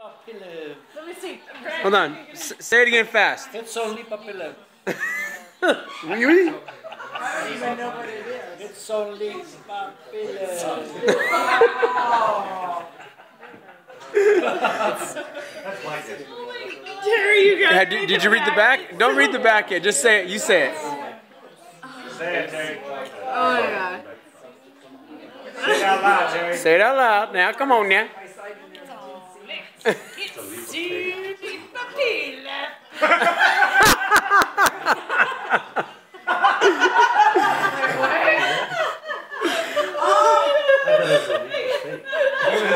Let me see. Hold on. Say it again fast. It's only papilla. Really? I don't even know what it is. It's only papilla. Jerry, you got Did you read the back? Don't read the back yet. Just say it. You say it. Say it, Terry. Oh my god. Say it out loud, Terry. Say it out loud. Now, come on now. It's only papilla.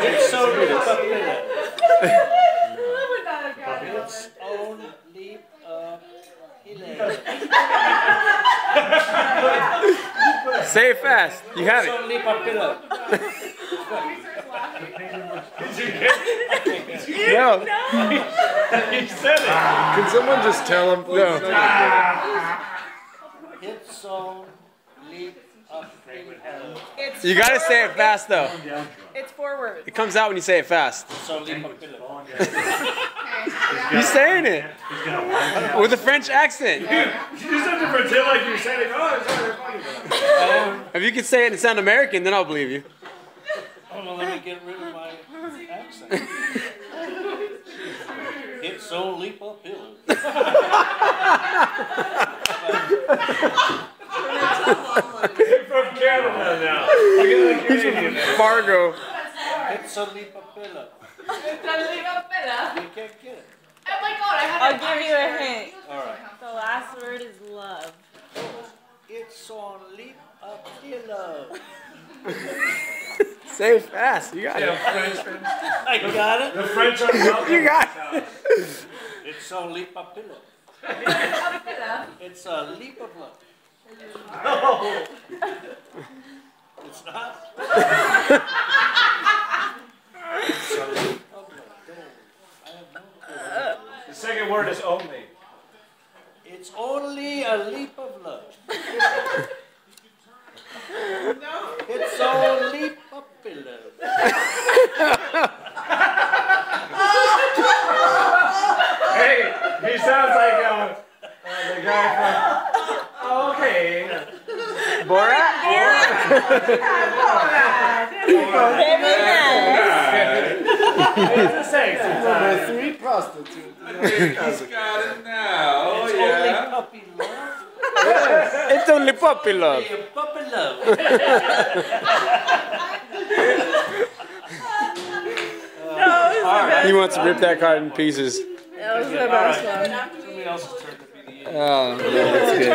It's only Say it fast. You have It's it. only papilla. No. He said it. Can someone just tell him? No. It's only papilla. You gotta say it fast though. It's 4 words. It comes out when you say it fast. It's only papilla. You're saying it with a French accent. You just have to pretend like you're saying, oh, it's not funny. If you can say it and sound American, then I'll believe you. Hold on, let me get rid of my accent. It's only papilla. From Canada now. Look at the Canadian. Fargo. It's only papilla. You can't get it. Oh my god, I'll give you a hint. All right. The last word is love. It's only papilla. Say it fast. You got it. French. I got it. The French are welcome. You got it. It's only papilla. It's a leap of love. No. It's not. It's a leap of love. I have no clue. The second word is only. It's only a leap of love. It's only papilla. Hey, he sounds like the guy from. Okay. Borat? It's the same sometimes. 3 prostitutes. He's got it now. Oh, It's yeah. only puppy love. It's only puppy love. Only puppy love. He wants to rip that card in pieces. That was the best one. Somebody else's turn to be the idiot. Oh, yeah, that's good.